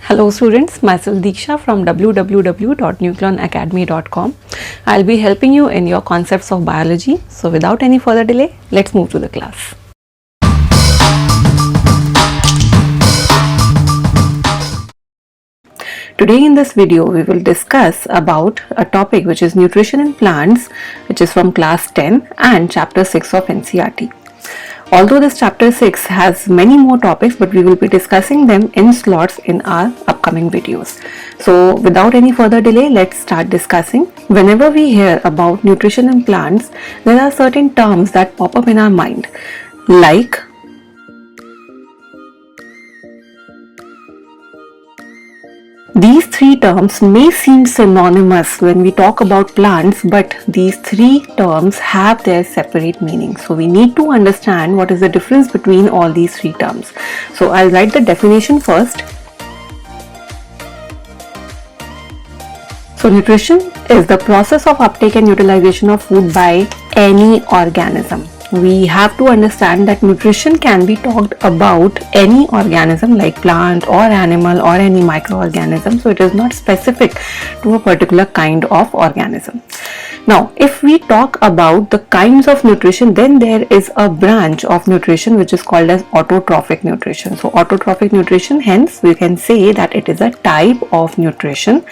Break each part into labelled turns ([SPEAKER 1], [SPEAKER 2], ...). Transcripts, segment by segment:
[SPEAKER 1] Hello students, myself Diksha from www.nucleonacademy.com. I'll be helping you in your concepts of biology. So without any further delay, let's move to the class. Today in this video, we will discuss about a topic which is nutrition in plants, which is from class 10 and chapter 6 of NCERT. Although this chapter 6 has many more topics, but we will be discussing them in slots in our upcoming videos. So without any further delay, let's start discussing. Whenever we hear about nutrition in plants, there are certain terms that pop up in our mind, like these three terms may seem synonymous when we talk about plants, but these three terms have their separate meanings. So we need to understand what is the difference between all these three terms. So I'll write the definition first. So nutrition is the process of uptake and utilization of food by any organism. We have to understand that nutrition can be talked about any organism like plant or animal or any microorganism. So it is not specific to a particular kind of organism. Now, if we talk about the kinds of nutrition, then there is a branch of nutrition which is called as autotrophic nutrition. So autotrophic nutrition, hence we can say that it is a type of nutrition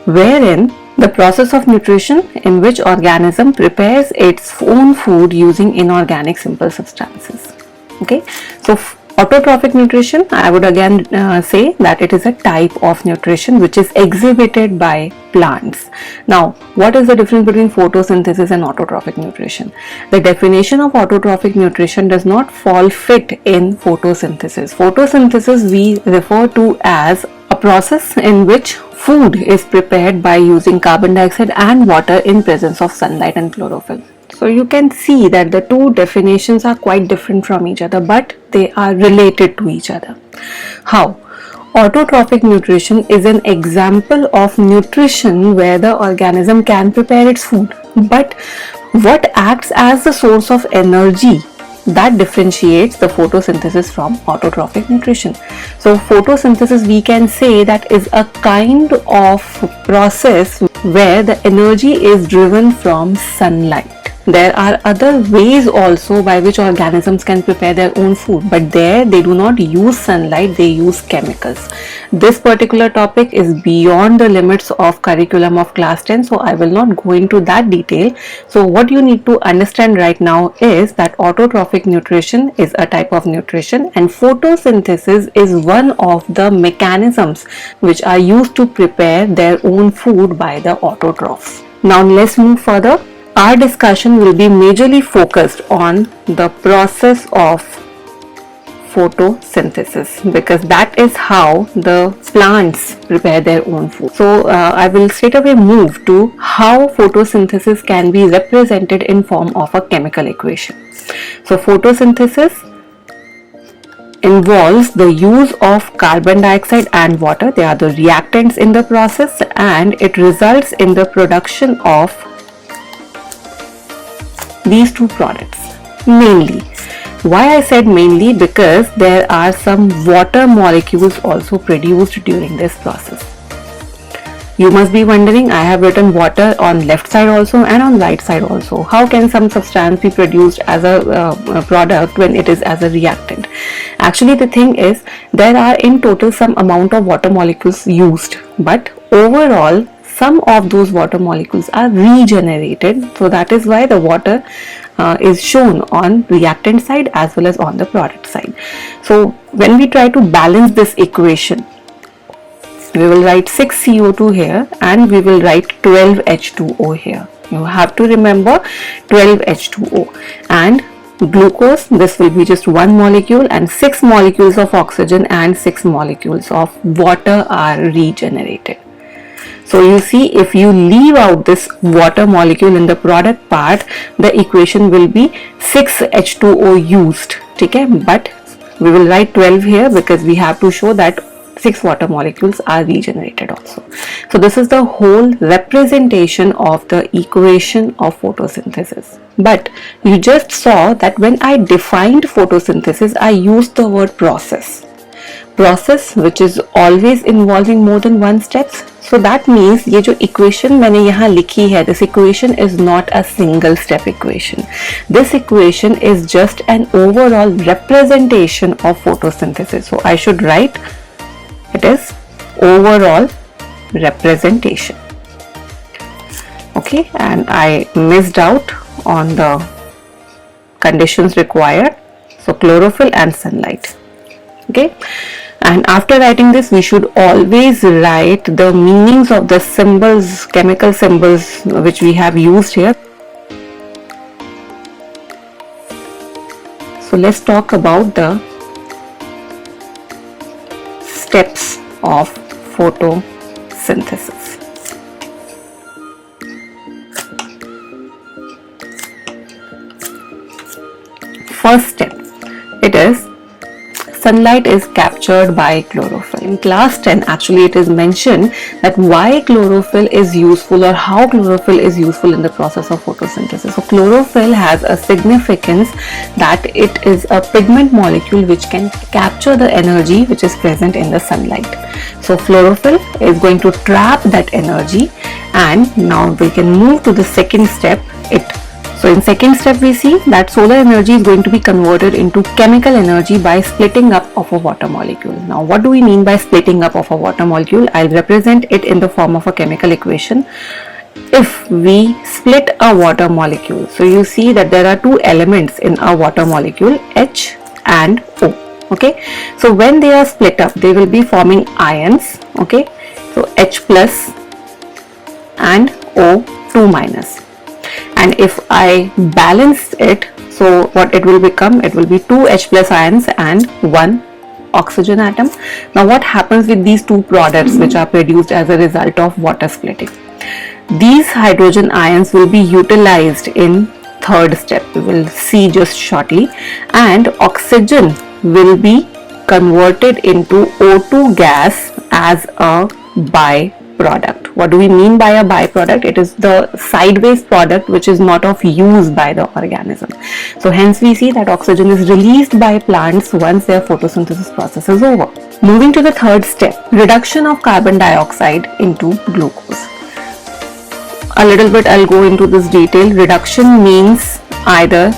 [SPEAKER 1] wherein the process of nutrition in which organism prepares its own food using inorganic simple substances. Okay, so autotrophic nutrition, I would again say that it is a type of nutrition which is exhibited by plants. Now, what is the difference between photosynthesis and autotrophic nutrition? The definition of autotrophic nutrition does not fall fit in photosynthesis. Photosynthesis we refer to as a process in which food is prepared by using carbon dioxide and water in presence of sunlight and chlorophyll. So you can see that the two definitions are quite different from each other, but they are related to each other. How? Autotrophic nutrition is an example of nutrition where the organism can prepare its food, but what acts as the source of energy, that differentiates the photosynthesis from autotrophic nutrition. So photosynthesis, we can say, that is a kind of process where the energy is driven from sunlight. There are other ways also by which organisms can prepare their own food, but there they do not use sunlight, they use chemicals. This particular topic is beyond the limits of curriculum of class 10, so I will not go into that detail. So what you need to understand right now is that autotrophic nutrition is a type of nutrition and photosynthesis is one of the mechanisms which are used to prepare their own food by the autotrophs. Now let's move further. Our discussion will be majorly focused on the process of photosynthesis because that is how the plants prepare their own food. So I will straight away move to how photosynthesis can be represented in form of a chemical equation. So photosynthesis involves the use of carbon dioxide and water. They are the reactants in the process and it results in the production of these two products mainly. Why I said mainly? Because there are some water molecules also produced during this process. You must be wondering, I have written water on left side also and on right side also. How can some substance be produced as a product when it is as a reactant? Actually, the thing is, there are in total some amount of water molecules used, but overall some of those water molecules are regenerated. So that is why the water is shown on reactant side as well as on the product side. So when we try to balance this equation, we will write 6 CO2 here and we will write 12 H2O here. You have to remember 12 H2O and glucose, this will be just one molecule, and 6 molecules of oxygen and 6 molecules of water are regenerated. So you see, if you leave out this water molecule in the product part, the equation will be 6 H2O used. Okay? But we will write 12 here because we have to show that 6 water molecules are regenerated also. So this is the whole representation of the equation of photosynthesis. But you just saw that when I defined photosynthesis, I used the word process. process which is always involving more than one steps. So that means ये जो equation मैंने यहाँ लिखी है, this equation is not a single step equation. This equation is just an overall representation of photosynthesis. So I should write it is overall representation. Okay, and I missed out on the conditions required. So chlorophyll and sunlight. Okay, and after writing this, we should always write the meanings of the symbols, chemical symbols which we have used here. So let's talk about the steps of photosynthesis. First step, it is sunlight is captured by chlorophyll. In class 10, actually it is mentioned that why chlorophyll is useful or how chlorophyll is useful in the process of photosynthesis. So chlorophyll has a significance that it is a pigment molecule which can capture the energy which is present in the sunlight. So chlorophyll is going to trap that energy, and now we can move to the second step. So in second step, we see that solar energy is going to be converted into chemical energy by splitting up of a water molecule. Now what do we mean by splitting up of a water molecule? I'll represent it in the form of a chemical equation. If we split a water molecule, so you see that there are two elements in a water molecule, H and O. Okay, so when they are split up, they will be forming ions. Okay, so H plus and O2 minus. And if I balance it, so what it will become? It will be 2 H plus ions and 1 oxygen atom. Now what happens with these two products which are produced as a result of water splitting? These hydrogen ions will be utilized in third step, we will see just shortly, and oxygen will be converted into O2 gas as a byproduct. What do we mean by a byproduct? It is the sideways product which is not of use by the organism. So hence we see that oxygen is released by plants once their photosynthesis process is over. Moving to the third step, reduction of carbon dioxide into glucose. A little bit I'll go into this detail. Reduction means either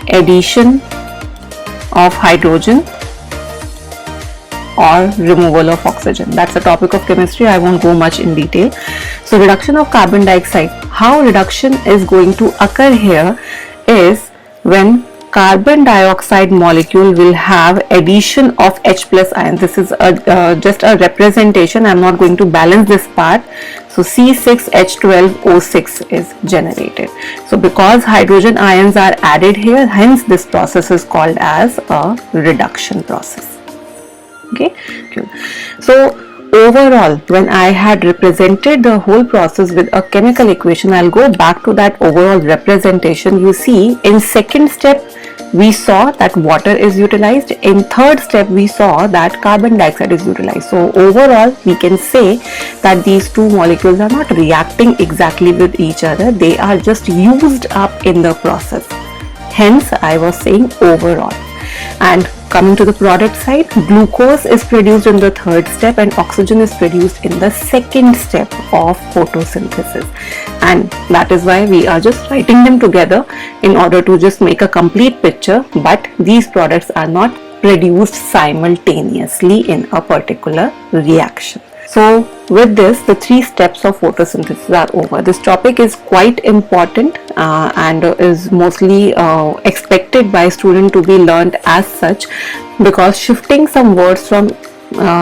[SPEAKER 1] addition of hydrogen or removal of oxygen. That's a topic of chemistry, I won't go much in detail. So reduction of carbon dioxide, how reduction is going to occur here is when carbon dioxide molecule will have addition of H plus ion. This is just a representation, I'm not going to balance this part. So C6H12O6 is generated. So because hydrogen ions are added here, hence this process is called as a reduction process. Okay, cool. So overall, when I had represented the whole process with a chemical equation, I'll go back to that overall representation. You see, in second step, we saw that water is utilized. In third step, we saw that carbon dioxide is utilized. So overall, we can say that these two molecules are not reacting exactly with each other. They are just used up in the process. Hence, I was saying overall. And coming to the product side, glucose is produced in the third step and oxygen is produced in the second step of photosynthesis, and that is why we are just writing them together in order to just make a complete picture, but these products are not produced simultaneously in a particular reaction. So with this, the three steps of photosynthesis are over. This topic is quite important and is mostly expected by student to be learned as such, because shifting some words from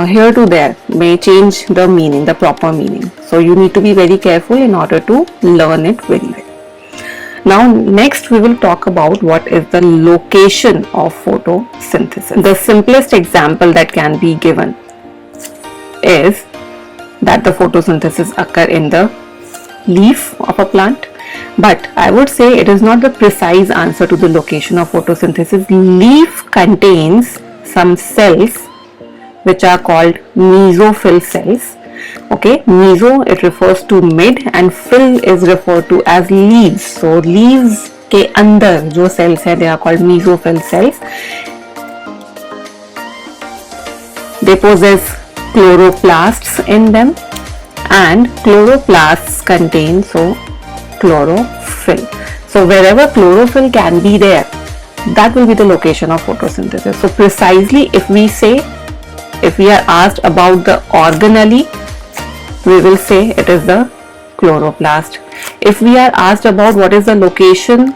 [SPEAKER 1] here to there may change the meaning, the proper meaning. So you need to be very careful in order to learn it very well. Now next we will talk about what is the location of photosynthesis. The simplest example that can be given is that the photosynthesis occur in the leaf of a plant, but I would say it is not the precise answer to the location of photosynthesis. Leaf contains some cells which are called mesophyll cells. Okay, meso it refers to mid and fill is referred to as leaves. So leaves के अंदर जो cells है they are called mesophyll cells. They possess chloroplasts in them, and chloroplasts contain chlorophyll. So wherever chlorophyll can be there, that will be the location of photosynthesis. So precisely if we are asked about the organelle, we will say it is the chloroplast. If we are asked about what is the location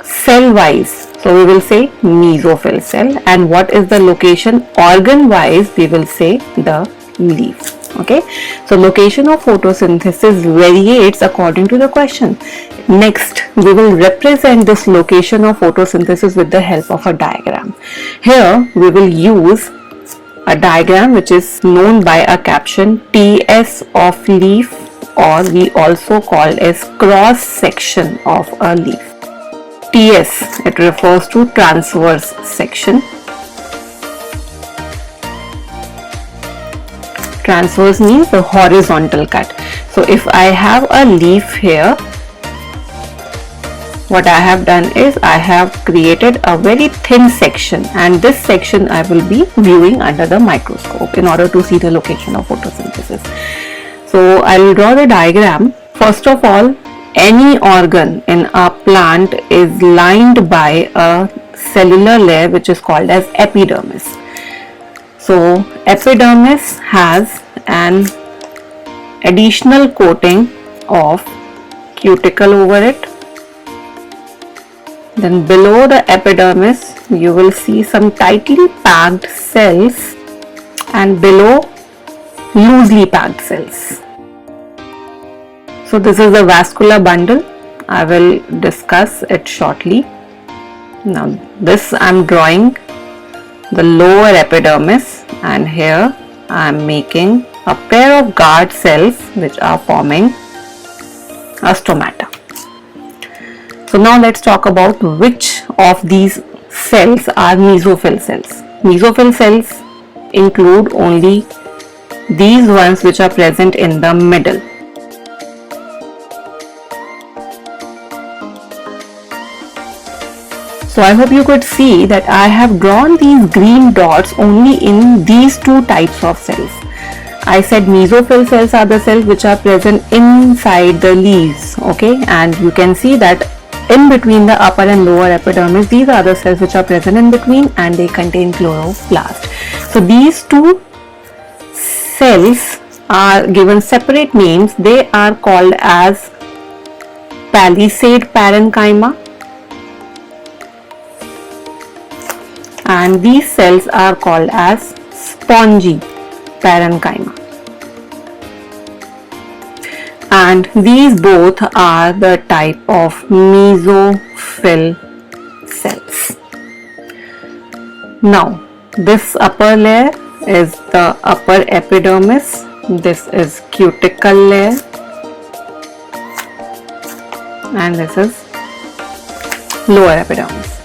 [SPEAKER 1] cell wise, so we will say mesophyll cell, and what is the location organ wise, we will say the leaf. Okay, so location of photosynthesis variates according to the question. Next, we will represent this location of photosynthesis with the help of a diagram. Here we will use a diagram which is known by a caption TS of leaf, or we also call as cross section of a leaf. TS, it refers to transverse section. Transverse means the horizontal cut. So if I have a leaf here, what I have done is I have created a very thin section, and this section I will be viewing under the microscope in order to see the location of photosynthesis. So I will draw the diagram. First of all, any organ in a plant is lined by a cellular layer which is called as epidermis. So epidermis has an additional coating of cuticle over it. Then below the epidermis you will see some tightly packed cells, and below loosely packed cells. So this is the vascular bundle. I will discuss it shortly. Now this I am drawing the lower epidermis, and here I am making a pair of guard cells which are forming a stomata. So now let's talk about which of these cells are mesophyll cells. Mesophyll cells include only these ones which are present in the middle. So I hope you could see that I have drawn these green dots only in these two types of cells. I said mesophyll cells are the cells which are present inside the leaves, okay, and you can see that in between the upper and lower epidermis, these are the cells which are present in between, and they contain chloroplast. So these two cells are given separate names. They are called as palisade parenchyma, and these cells are called as spongy parenchyma. And these both are the type of mesophyll cells. Now this upper layer is the upper epidermis, this is cuticle layer, and this is lower epidermis,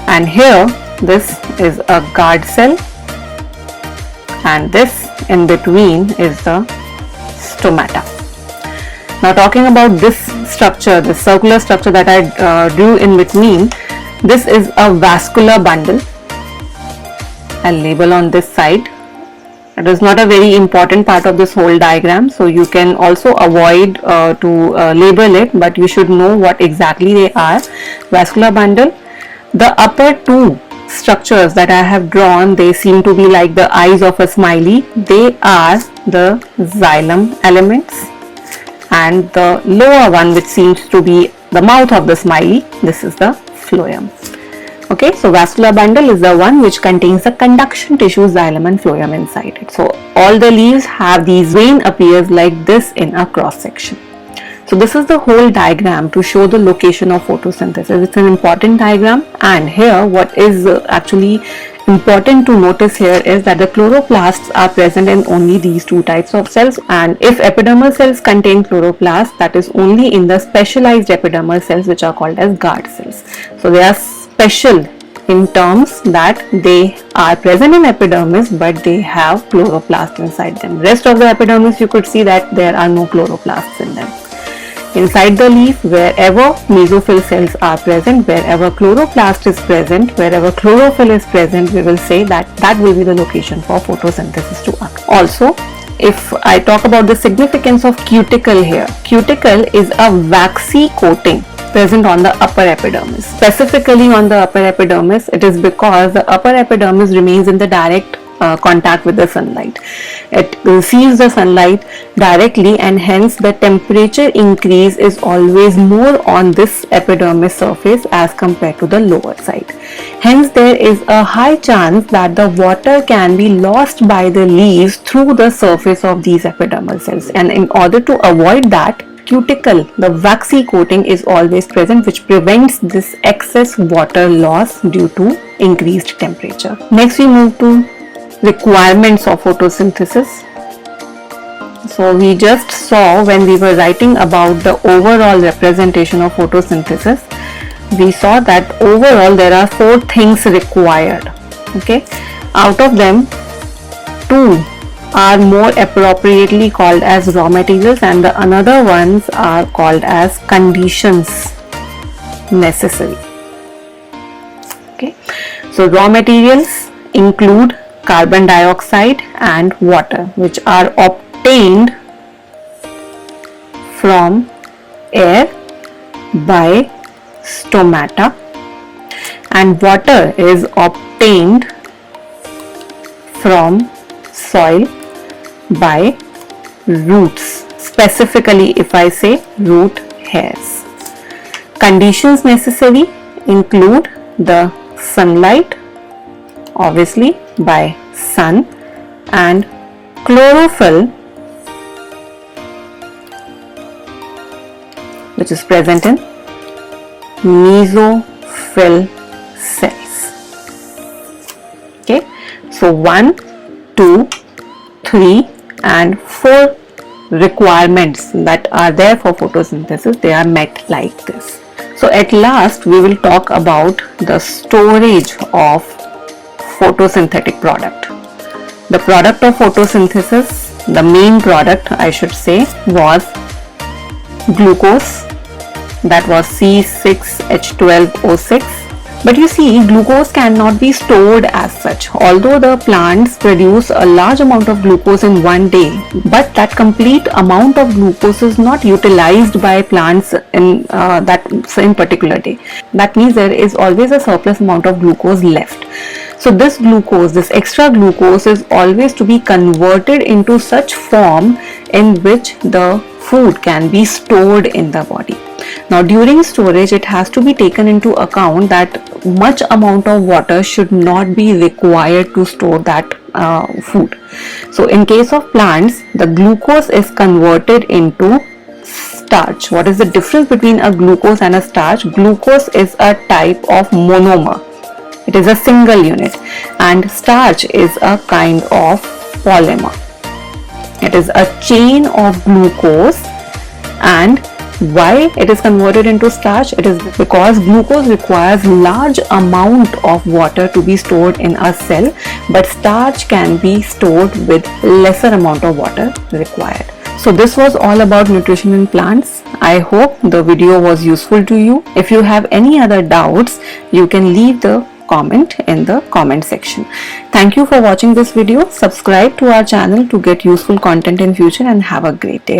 [SPEAKER 1] and here this is a guard cell, and this in between is the stomata. Now talking about this structure, this circular structure that I drew in between, this is a vascular bundle. I'll label on this side. It is not a very important part of this whole diagram, so you can also avoid to label it, but you should know what exactly they are. Vascular bundle. The upper two structures that I have drawn, they seem to be like the eyes of a smiley. They are the xylem elements, and the lower one, which seems to be the mouth of the smiley, this is the phloem. Okay, so vascular bundle is the one which contains the conduction tissue, xylem and phloem inside it. So all the leaves have these vein appears like this in a cross section. So this is the whole diagram to show the location of photosynthesis. It's an important diagram, and here what is actually important to notice here is that the chloroplasts are present in only these two types of cells, and if epidermal cells contain chloroplasts, that is only in the specialized epidermal cells which are called as guard cells. So they are special in terms that they are present in epidermis, but they have chloroplast inside them. Rest of the epidermis, you could see that there are no chloroplasts in them. Inside the leaf, wherever mesophyll cells are present, wherever chloroplast is present, wherever chlorophyll is present, we will say that will be the location for photosynthesis to occur. Also, if I talk about the significance of cuticle here, cuticle is a waxy coating present on the upper epidermis. Specifically on the upper epidermis, it is because the upper epidermis remains in the direct contact with the sunlight. It receives the sunlight directly, and hence the temperature increase is always more on this epidermis surface as compared to the lower side. Hence there is a high chance that the water can be lost by the leaves through the surface of these epidermal cells, and in order to avoid that, cuticle, the waxy coating, is always present, which prevents this excess water loss due to increased temperature. Next we move to requirements of photosynthesis. So we just saw, when we were writing about the overall representation of photosynthesis, we saw that overall there are 4 things required. Okay, out of them 2 are more appropriately called as raw materials, and the another ones are called as conditions necessary. Okay, so raw materials include carbon dioxide and water, which are obtained from air by stomata, and water is obtained from soil by roots, specifically if I say root hairs. Conditions necessary include the sunlight, obviously by sun, and chlorophyll, which is present in mesophyll cells. Okay, so 1, 2, 3 and 4 requirements that are there for photosynthesis, they are met like this. So at last we will talk about the storage of photosynthetic product. The product of photosynthesis, the main product I should say, was glucose, that was C6H12O6. But you see, glucose cannot be stored as such. Although the plants produce a large amount of glucose in one day, but that complete amount of glucose is not utilized by plants in that same particular day. That means there is always a surplus amount of glucose left. So this glucose, this extra glucose, is always to be converted into such form in which the food can be stored in the body. Now during storage, it has to be taken into account that much amount of water should not be required to store that food. So in case of plants, the glucose is converted into starch. What is the difference between a glucose and a starch? Glucose is a type of monomer. It is a single unit, and starch is a kind of polymer. It is a chain of glucose. And why it is converted into starch? It is because glucose requires large amount of water to be stored in a cell, but starch can be stored with lesser amount of water required. So this was all about nutrition in plants. I hope the video was useful to you. If you have any other doubts, you can leave the comment in the comment section. Thank you for watching this video. Subscribe to our channel to get useful content in future, and have a great day.